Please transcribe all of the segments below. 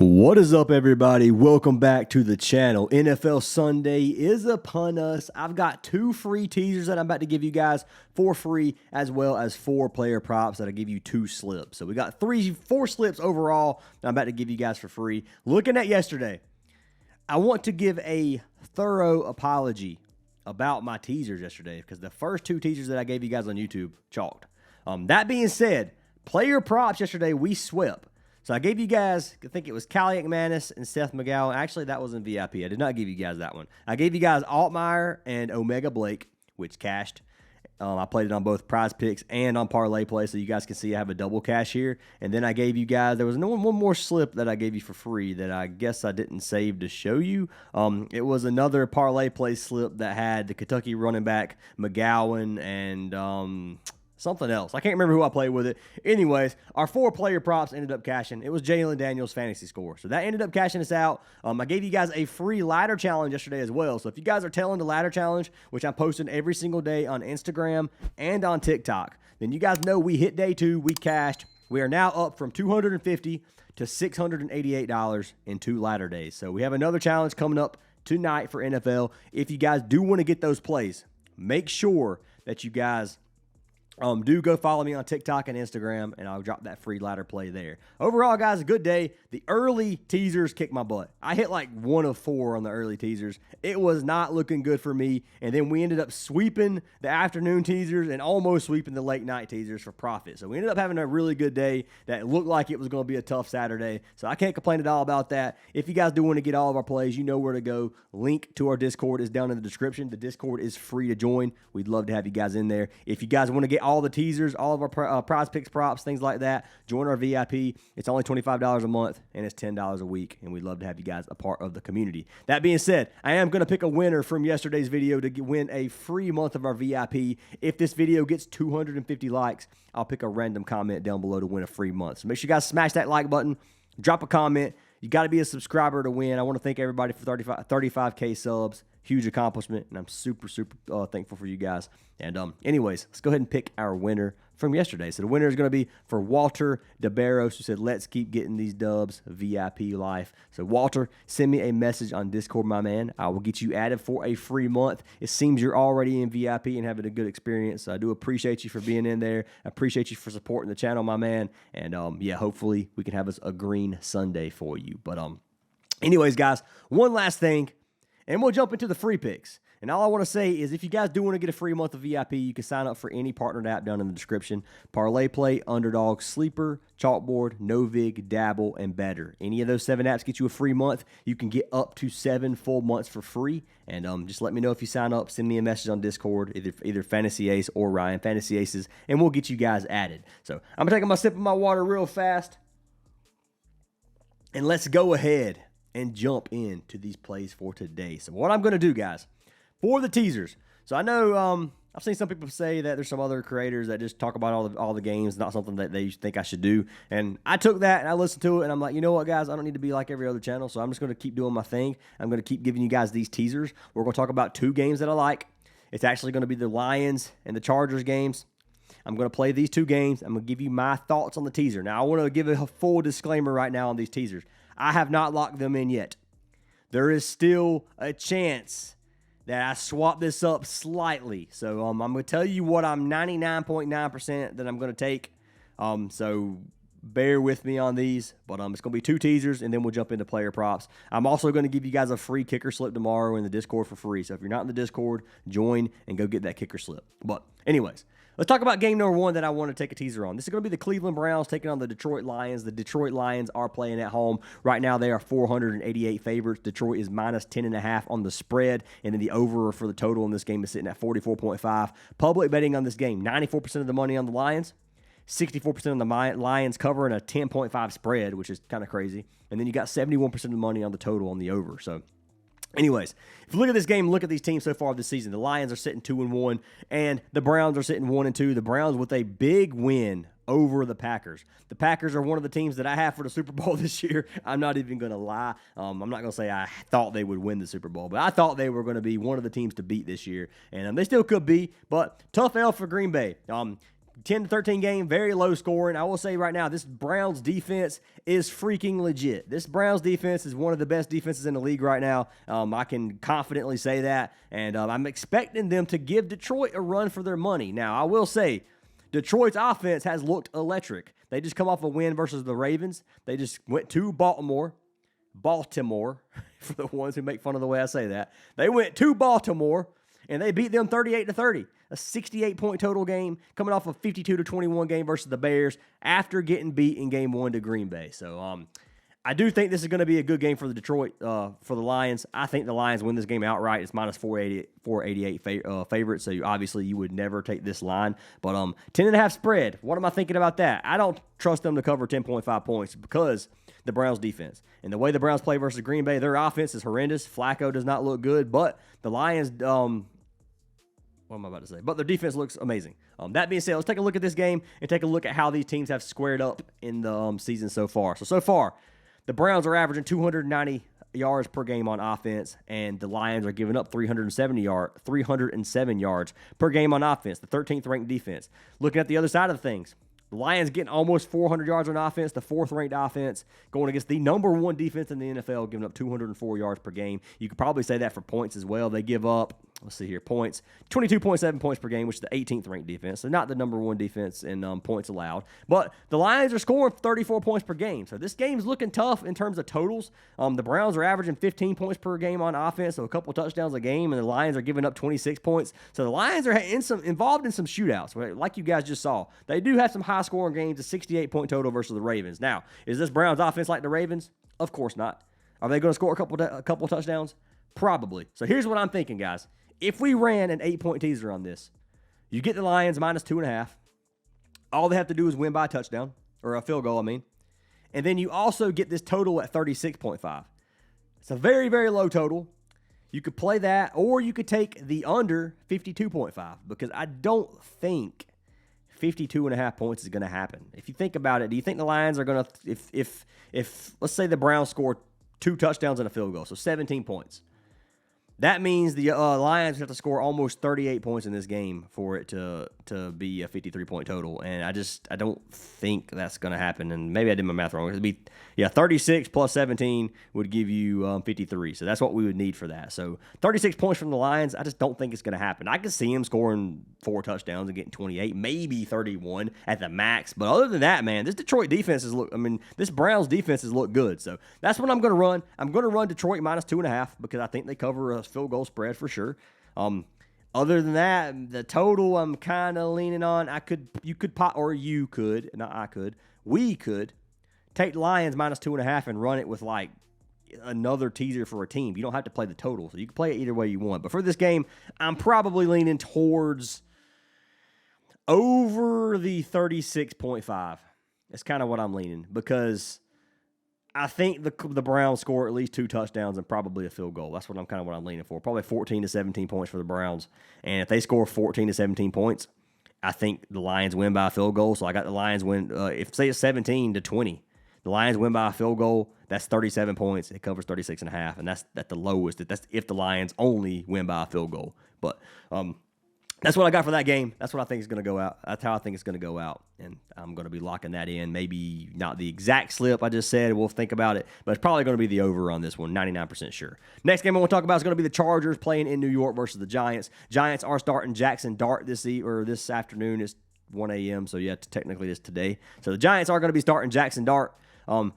What is up, everybody? Welcome back to the channel. NFL Sunday is upon us. I've got 2 free teasers that I'm about to give you guys for free, as well as 4 player props that I give you 2 slips. So we got 4 slips overall that I'm about to give you guys for free. Looking at yesterday, I want to give a thorough apology about my teasers yesterday because the first 2 teasers that I gave you guys on YouTube chalked. That being said, player props yesterday, we swept. So I gave you guys, I think it was Callie McManus and Seth McGowan. Actually, that was in VIP. I did not give you guys that one. I gave you guys Outlier and Omega Blake, which cashed. I played it on both Prizepicks and on parlay play, so you guys can see I have a double cash here. And then I gave you guys, there was one more slip that I gave you for free that I guess I didn't save to show you. It was another parlay play slip that had the Kentucky running back McGowan and something else. I can't remember who I played with it. Anyways, our 4 player props ended up cashing. It was Jalen Daniels' fantasy score. So that ended up cashing us out. I gave you guys a free ladder challenge yesterday as well. So if you guys are telling the ladder challenge, which I'm posting every single day on Instagram and on TikTok, then you guys know we hit day 2. We cashed. We are now up from $250 to $688 in 2 ladder days. So we have another challenge coming up tonight for NFL. If you guys do want to get those plays, make sure that you guys do go follow me on TikTok and Instagram, and I'll drop that free ladder play there. Overall, guys, a good day. The early teasers kicked my butt. I hit like 1 of 4 on the early teasers. It was not looking good for me, and then we ended up sweeping the afternoon teasers and almost sweeping the late night teasers for profit. So we ended up having a really good day that looked like it was going to be a tough Saturday. So I can't complain at all about that. If you guys do want to get all of our plays, you know where to go. Link to our Discord is down in the description. The Discord is free to join. We'd love to have you guys in there. If you guys want to get all the teasers, all of our Prizepicks props, things like that, join our VIP. It's only $25 a month, and it's $10 a week, and we'd love to have you guys a part of the community. That being said, I am going to pick a winner from yesterday's video to win a free month of our VIP. If this video gets 250 likes, I'll pick a random comment down below to win a free month. So make sure you guys smash that like button, drop a comment. You got to be a subscriber to win. I want to thank everybody for 35K subs. Huge accomplishment, and I'm super thankful for you guys. And anyways, let's go ahead and pick our winner from yesterday. So the winner is going to be for Walter DeBarros, who said, let's keep getting these dubs, VIP life. So Walter, send me a message on Discord, my man. I will get you added for a free month. It seems you're already in VIP and having a good experience. So I do appreciate you for being in there. I appreciate you for supporting the channel, my man. And yeah, hopefully we can have us a green Sunday for you. But anyways, guys, one last thing. And we'll jump into the free picks. And all I want to say is if you guys do want to get a free month of VIP, you can sign up for any partnered app down in the description. Parlay Play, Underdog, Sleeper, Chalkboard, Novig, Dabble, and Better. Any of those 7 apps get you a free month. You can get up to 7 full months for free. And just let me know if you sign up. Send me a message on Discord, either Fantasy Ace or Ryan Fantasy Aces, and we'll get you guys added. So I'm taking my sip of my water real fast. And let's go ahead and jump into these plays for today. So what I'm going to do, guys, for the teasers. So I know I've seen some people say that there's some other creators that just talk about all the games, not something that they think I should do. And I took that and I listened to it, and I'm like, you know what, guys, I don't need to be like every other channel, so I'm just going to keep doing my thing. I'm going to keep giving you guys these teasers. We're going to talk about 2 games that I like. It's actually going to be the Lions and the Chargers games. I'm going to play these 2 games. I'm going to give you my thoughts on the teaser. Now, I want to give a full disclaimer right now on these teasers. I have not locked them in yet. There is still a chance that I swap this up slightly. So I'm going to tell you what I'm 99.9% that I'm going to take. So bear with me on these. But it's going to be 2 teasers, and then we'll jump into player props. I'm also going to give you guys a free kicker slip tomorrow in the Discord for free. So if you're not in the Discord, join and go get that kicker slip. But anyways, let's talk about game number 1 that I want to take a teaser on. This is going to be the Cleveland Browns taking on the Detroit Lions. The Detroit Lions are playing at home. Right now, they are 488 favorites. Detroit is minus 10.5 on the spread, and then the over for the total in this game is sitting at 44.5. Public betting on this game, 94% of the money on the Lions, 64% on the Lions covering a 10.5 spread, which is kind of crazy. And then you got 71% of the money on the total on the over. So anyways, if you look at this game, look at these teams so far this season. The Lions are sitting 2-1, and the Browns are sitting 1-2. The Browns with a big win over the Packers. The Packers are one of the teams that I have for the Super Bowl this year. I'm not even going to lie. I'm not going to say I thought they would win the Super Bowl, but I thought they were going to be one of the teams to beat this year, and they still could be, but tough L for Green Bay. 10 to 13 game, very low scoring. I will say right now, this Browns defense is freaking legit. This Browns defense is one of the best defenses in the league right now. I can confidently say that, and I'm expecting them to give Detroit a run for their money. Now, I will say, Detroit's offense has looked electric. They just come off a win versus the Ravens. They just went to Baltimore, for the ones who make fun of the way I say that. They went to Baltimore, and they beat them 38-30. A 68-point total game, coming off a 52-21 game versus the Bears after getting beat in game 1 to Green Bay. So I do think this is going to be a good game for the Detroit, for the Lions. I think the Lions win this game outright. It's minus 488 favorite, so obviously you would never take this line. But 10.5 spread, what am I thinking about that? I don't trust them to cover 10.5 points because the Browns defense. And the way the Browns play versus Green Bay, their offense is horrendous. Flacco does not look good, but the Lions, what am I about to say? But their defense looks amazing. That being said, let's take a look at this game and take a look at how these teams have squared up in the season so far. So far, the Browns are averaging 290 yards per game on offense, and the Lions are giving up 307 yards per game on offense, the 13th ranked defense. Looking at the other side of things, the Lions getting almost 400 yards on offense, the 4th ranked offense, going against the number 1 defense in the NFL, giving up 204 yards per game. You could probably say that for points as well. They give up, let's see here, points, 22.7 points per game, which is the 18th ranked defense. So not the number 1 defense in points allowed. But the Lions are scoring 34 points per game. So this game's looking tough in terms of totals. The Browns are averaging 15 points per game on offense, so a couple touchdowns a game, and the Lions are giving up 26 points. So the Lions are involved in some shootouts, like you guys just saw. They do have some high-scoring games, a 68-point total versus the Ravens. Now, is this Browns offense like the Ravens? Of course not. Are they going to score a couple touchdowns? Probably. So here's what I'm thinking, guys. If we ran an 8-point teaser on this, you get the Lions minus 2.5. All they have to do is win by a touchdown, or a field goal, I mean. And then you also get this total at 36.5. It's a very, very low total. You could play that, or you could take the under 52.5, because I don't think 52.5 points is going to happen. If you think about it, do you think the Lions are going to, if let's say the Browns score 2 touchdowns and a field goal, so 17 points. That means the Lions have to score almost 38 points in this game for it to be a 53-point total, and I don't think that's going to happen. And maybe I did my math wrong. It'd be 36 plus 17 would give you 53. So that's what we would need for that. So 36 points from the Lions, I just don't think it's going to happen. I could see him scoring 4 touchdowns and getting 28, maybe 31 at the max. But other than that, man, this Detroit defense this Browns defense has looked good. So that's what I'm going to run. I'm going to run Detroit minus 2.5 because I think they cover a field goal spread for sure. Other than that, the total I'm kind of leaning on. We could take Lions minus 2.5 and run it with like another teaser for a team. You don't have to play the total, so you can play it either way you want. But for this game, I'm probably leaning towards over the 36.5. That's kind of what I'm leaning, because I think the Browns score at least 2 touchdowns and probably a field goal. That's what I'm leaning for. Probably 14 to 17 points for the Browns. And if they score 14 to 17 points, I think the Lions win by a field goal. So I got the Lions win. If say it's 17 to 20, the Lions win by a field goal. That's 37 points. It covers 36.5, and that's at the lowest. That's if the Lions only win by a field goal. But that's what I got for that game. That's what I think is going to go out. That's how I think it's going to go out. And I'm going to be locking that in. Maybe not the exact slip I just said. We'll think about it. But it's probably going to be the over on this one, 99% sure. Next game I want to talk about is going to be the Chargers playing in New York versus the Giants. Giants are starting Jackson Dart this afternoon. It's 1 a.m., so yeah, technically it's today. So the Giants are going to be starting Jackson Dart.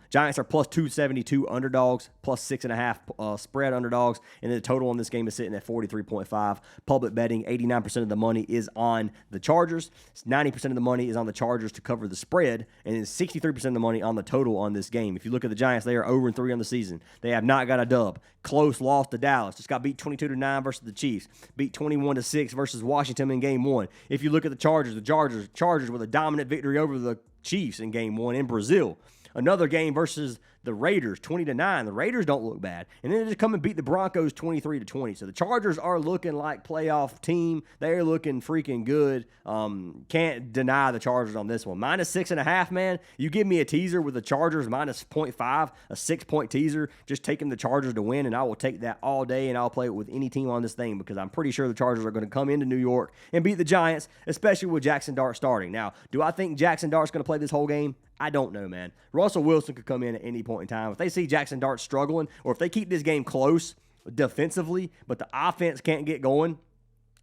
Giants are plus 272 underdogs, plus 6.5 spread underdogs, and the total on this game is sitting at 43.5. Public betting, 89% of the money is on the Chargers. 90% of the money is on the Chargers to cover the spread, and 63% of the money on the total on this game. If you look at the Giants, they are 0-3 on the season. They have not got a dub. Close loss to Dallas. Just got beat 22-9 versus the Chiefs. Beat 21-6 versus Washington in Game 1. If you look at the Chargers with a dominant victory over the Chiefs in Game 1 in Brazil. Another game versus the Raiders, 20-9. The Raiders don't look bad. And then they just come and beat the Broncos 23-20. So the Chargers are looking like playoff team. They're looking freaking good. Can't deny the Chargers on this one. -6.5, man. You give me a teaser with the Chargers -0.5, a 6-point teaser, just taking the Chargers to win, and I will take that all day, and I'll play it with any team on this thing because I'm pretty sure the Chargers are going to come into New York and beat the Giants, especially with Jackson Dart starting. Now, do I think Jackson Dart's going to play this whole game? I don't know, man. Russell Wilson could come in at any point in time. If they see Jackson Dart struggling, or if they keep this game close defensively, but the offense can't get going,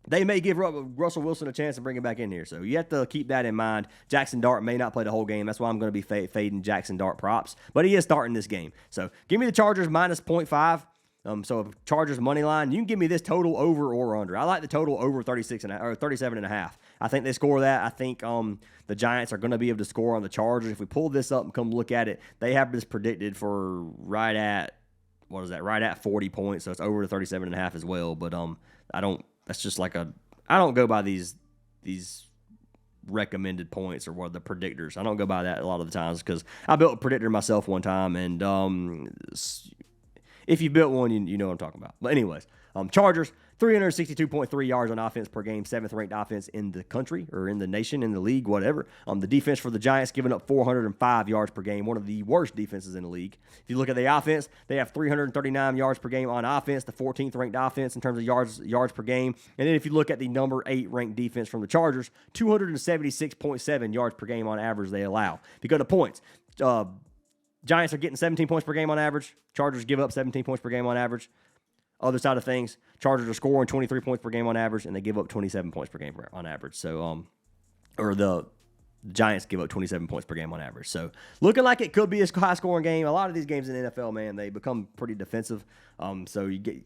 they may give Russell Wilson a chance to bring him back in here. So you have to keep that in mind. Jackson Dart may not play the whole game. That's why I'm going to be fading Jackson Dart props. But he is starting this game. So give me the Chargers -0.5. So Chargers money line, you can give me this total over or under. I like the total over 37.5. I think they score that. I think the Giants are going to be able to score on the Chargers. If we pull this up and come look at it, they have this predicted for right at 40 points. So it's over to 37.5 as well. But that's just like I don't go by these recommended points or what the predictors. I don't go by that a lot of the times because I built a predictor myself one time, and if you built one, you know what I'm talking about. But anyways, Chargers, 362.3 yards on offense per game, 7th ranked offense in the country or in the nation, in the league, whatever. The defense for the Giants giving up 405 yards per game, one of the worst defenses in the league. If you look at the offense, they have 339 yards per game on offense, the 14th ranked offense in terms of yards per game. And then if you look at the number 8 ranked defense from the Chargers, 276.7 yards per game on average they allow. If you go to points, Giants are getting 17 points per game on average. Chargers give up 17 points per game on average. Other side of things, Chargers are scoring 23 points per game on average, and they give up 27 points per game on average. So, or the Giants give up 27 points per game on average. So, looking like it could be a high-scoring game. A lot of these games in the NFL, man, they become pretty defensive. So you get,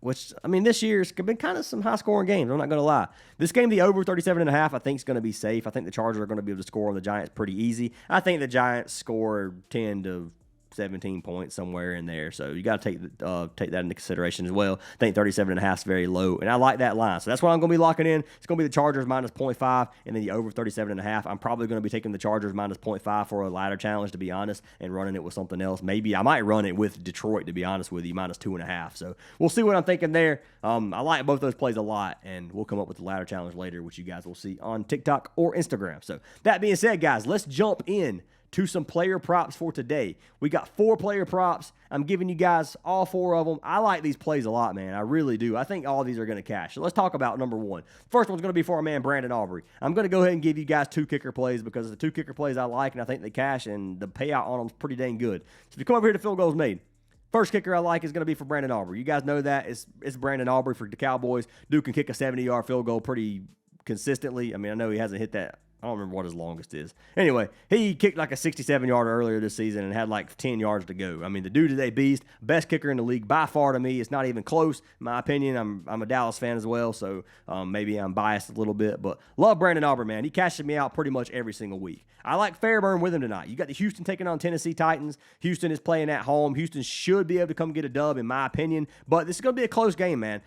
which, I mean, this year's been kind of some high-scoring games. I'm not going to lie. This game, the over 37.5, I think is going to be safe. I think the Chargers are going to be able to score on the Giants pretty easy. I think the Giants score 10 to 17 points somewhere in there. So you got to take that into consideration as well. I think 37.5 is very low, and I like that line. So that's what I'm going to be locking in. It's going to be the Chargers -0.5, and then the over 37.5. I'm probably going to be taking the Chargers -0.5 for a ladder challenge, to be honest, and running it with something else. Maybe I might run it with Detroit, to be honest with you, -2.5. So we'll see what I'm thinking there. I like both those plays a lot, and we'll come up with the ladder challenge later, which you guys will see on TikTok or Instagram. So that being said, guys, let's jump in to some player props for today. We got 4 player props. I'm giving you guys all 4 of them. I like these plays a lot, man. I really do. I think all these are going to cash. So let's talk about number 1. First one's going to be for our man Brandon Aubrey. I'm going to go ahead and give you guys 2 kicker plays because the 2 kicker plays I like, and I think they cash, and the payout on them is pretty dang good. So if you come over here to field goals made, first kicker I like is going to be for Brandon Aubrey. You guys know that. It's Brandon Aubrey for the Cowboys. Dude can kick a 70-yard field goal pretty consistently. I mean, I know he hasn't hit that. I don't remember what his longest is. Anyway, he kicked like a 67-yarder earlier this season and had like 10 yards to go. I mean, the dude is a beast. Best kicker in the league by far to me. It's not even close, in my opinion. I'm a Dallas fan as well, so maybe I'm biased a little bit. But love Brandon Aubrey, man. He cashes me out pretty much every single week. I like Fairburn with him tonight. You got the Houston taking on Tennessee Titans. Houston is playing at home. Houston should be able to come get a dub, in my opinion. But this is going to be a close game, man.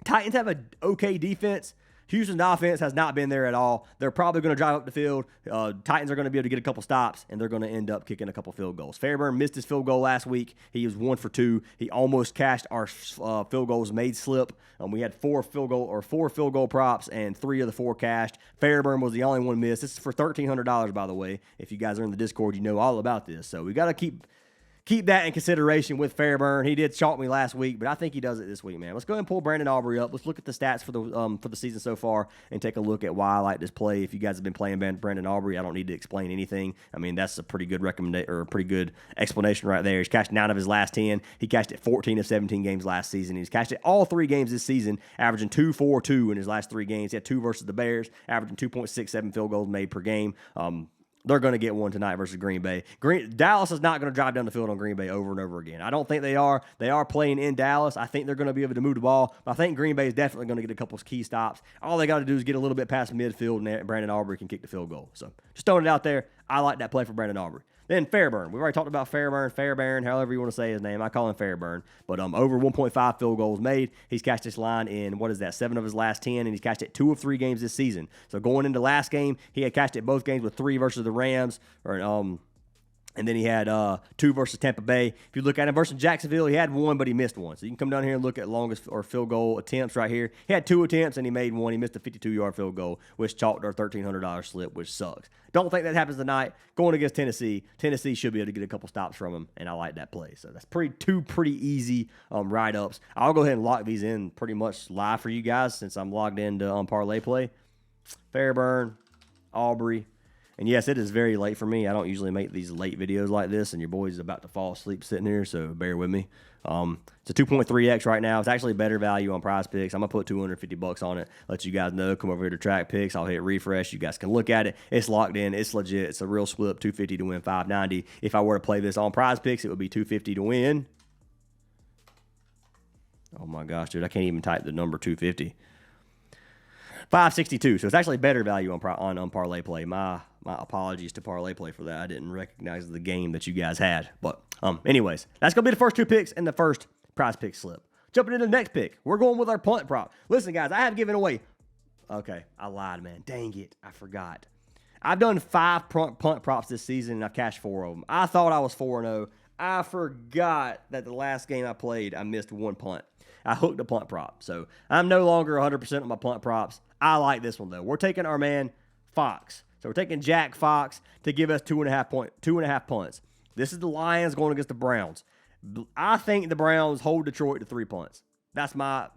Titans have an okay defense. Houston's offense has not been there at all. They're probably going to drive up the field. Titans are going to be able to get a couple stops, and they're going to end up kicking a couple field goals. Fairburn missed his field goal last week. He was 1 for 2. He almost cashed our field goals made slip. We had 4 field goal props, and 3 of the 4 cashed. Fairburn was the only one missed. This is for $1,300, by the way. If you guys are in the Discord, you know all about this. So we got to keep that in consideration with Fairburn. He did chalk me last week, but I think he does it this week, man. Let's go ahead and pull Brandon Aubrey up. Let's look at the stats for the season so far and take a look at why I like this play. If you guys have been playing Brandon Aubrey, I don't need to explain anything. I mean, that's a pretty good a pretty good explanation right there. He's cashed 9 of his last 10. He cashed it 14 of 17 games last season. He's cashed it all 3 games this season, averaging 2.42 in his last 3 games. He had 2 versus the Bears, averaging 2.67 field goals made per game. They're going to get one tonight versus Green Bay. Dallas is not going to drive down the field on Green Bay over and over again. I don't think they are. They are playing in Dallas. I think they're going to be able to move the ball. But I think Green Bay is definitely going to get a couple of key stops. All they got to do is get a little bit past midfield, and Brandon Aubrey can kick the field goal. So just throwing it out there. I like that play for Brandon Aubrey. Then Fairburn. We've already talked about Fairburn, however you want to say his name. I call him Fairburn. But over 1.5 field goals made. He's cashed this line in, 7 of his last 10, and he's cashed it 2 of 3 games this season. So going into last game, he had cashed it both games with 3 versus the Rams. And then he had 2 versus Tampa Bay. If you look at him versus Jacksonville, he had 1, but he missed 1. So you can come down here and look at longest or field goal attempts right here. He had 2 attempts, and he made 1. He missed a 52-yard field goal, which chalked our $1,300 slip, which sucks. Don't think that happens tonight. Going against Tennessee, Tennessee should be able to get a couple stops from him, and I like that play. So that's two pretty easy write-ups. I'll go ahead and lock these in pretty much live for you guys since I'm logged into parlay play. Fairburn, Aubrey. And yes, it is very late for me. I don't usually make these late videos like this, and your boy's about to fall asleep sitting here, so bear with me. It's a 2.3x right now. It's actually better value on Prizepicks. I'm going to put $250 on it, let you guys know. Come over here to Track Picks. I'll hit refresh. You guys can look at it. It's locked in. It's legit. It's a real slip, 250 to win 590. If I were to play this on Prizepicks, it would be 250 to win. Oh, my gosh, dude. I can't even type the number 250. 562. So it's actually better value on parlay play. My apologies to parlay play for that. I didn't recognize the game that you guys had. But anyways, that's going to be the first 2 picks and the first prize pick slip. Jumping into the next pick, we're going with our punt prop. Listen, guys, I have given away. Okay, I lied, man. Dang it. I forgot. I've done 5 punt props this season, and I've cashed 4 of them. I thought I was 4-0. I forgot that the last game I played, I missed 1 punt. I hooked a punt prop. So I'm no longer 100% on my punt props. I like this one, though. We're taking our man Fox. So we're taking Jack Fox to give us 2.5 punts. This is the Lions going against the Browns. I think the Browns hold Detroit to 3 punts. That's my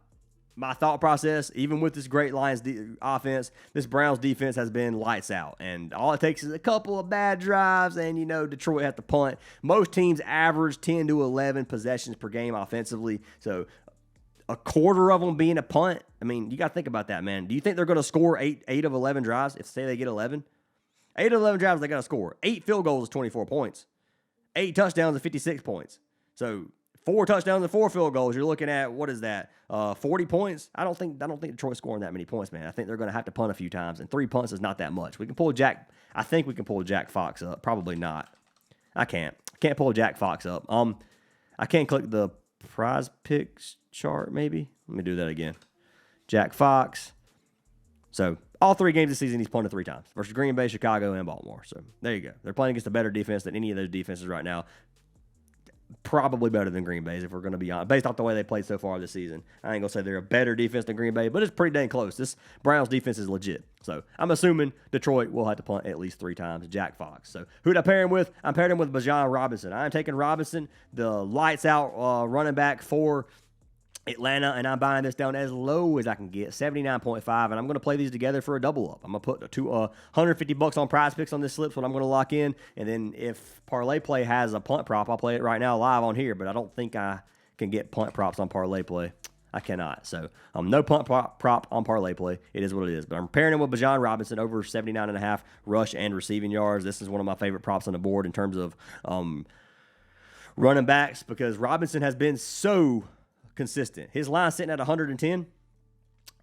thought process. Even with this great Lions offense, this Browns defense has been lights out. And all it takes is a couple of bad drives, and, Detroit has to punt. Most teams average 10 to 11 possessions per game offensively. So a quarter of them being a punt, I mean, you got to think about that, man. Do you think they're going to score 8 of 11 drives if, say, they get 11? 8 of 11 drives, they got to score. 8 field goals is 24 points. 8 touchdowns is 56 points. So 4 touchdowns and 4 field goals, you're looking at, what is that, 40 points? I don't think Detroit's scoring that many points, man. I think they're going to have to punt a few times, and 3 punts is not that much. I think we can pull Jack Fox up. Probably not. I can't pull Jack Fox up. I can't click the Prizepicks chart, maybe. Let me do that again. Jack Fox. So all 3 games this season, he's punted 3 times versus Green Bay, Chicago, and Baltimore. So there you go. They're playing against a better defense than any of those defenses right now. Probably better than Green Bay's, if we're going to be honest, based off the way they played so far this season. I ain't going to say they're a better defense than Green Bay, but it's pretty dang close. This Browns defense is legit. So I'm assuming Detroit will have to punt at least 3 times. Jack Fox. So who did I pair him with? I'm pairing him with Bijan Robinson. I'm taking Robinson, the lights out running back for Atlanta, and I'm buying this down as low as I can get, 79.5, and I'm going to play these together for a double up. I'm going to put $150 on Prizepicks on this slip, what I'm going to lock in, and then if Parlay Play has a punt prop, I'll play it right now live on here, but I don't think I can get punt props on Parlay Play. I cannot. So no punt prop on Parlay Play. It is what it is. But I'm pairing him with Bijan Robinson over 79.5 rush and receiving yards. This is one of my favorite props on the board in terms of running backs because Robinson has been so consistent. His line's sitting at 110.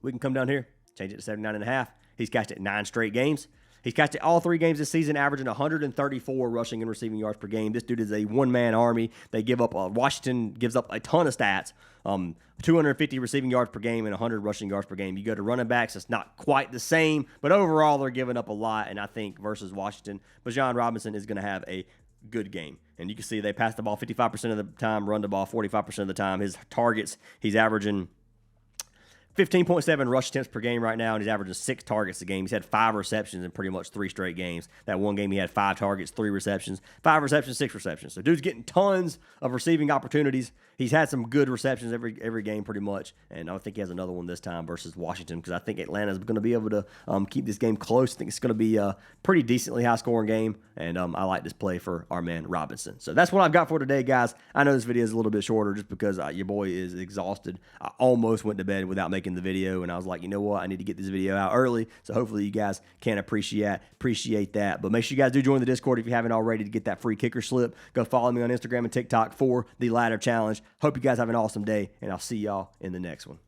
We can come down here, change it to 79.5. He's cashed it 9 straight games. He's cashed it all 3 games this season, averaging 134 rushing and receiving yards per game. This dude is a one-man army. They give up, Washington gives up a ton of stats, 250 receiving yards per game and 100 rushing yards per game. You go to running backs, it's not quite the same, but overall they're giving up a lot, and I think versus Washington, Bijan Robinson is going to have a good game. And you can see they pass the ball 55% of the time, run the ball 45% of the time. His targets, he's averaging 15.7 rush attempts per game right now, and he's averaging 6 targets a game. He's had 5 receptions in pretty much 3 straight games. That one game he had 5 targets, 3 receptions, 5 receptions, 6 receptions. So dude's getting tons of receiving opportunities. He's had some good receptions every game pretty much, and I think he has another one this time versus Washington because I think Atlanta's going to be able to keep this game close. I think it's going to be a pretty decently high-scoring game, and I like this play for our man Robinson. So that's what I've got for today, guys. I know this video is a little bit shorter just because your boy is exhausted. I almost went to bed without making the video, and I was like, you know what? I need to get this video out early, so hopefully you guys can appreciate that. But make sure you guys do join the Discord if you haven't already to get that free kicker slip. Go follow me on Instagram and TikTok for the Ladder Challenge. Hope you guys have an awesome day, and I'll see y'all in the next one.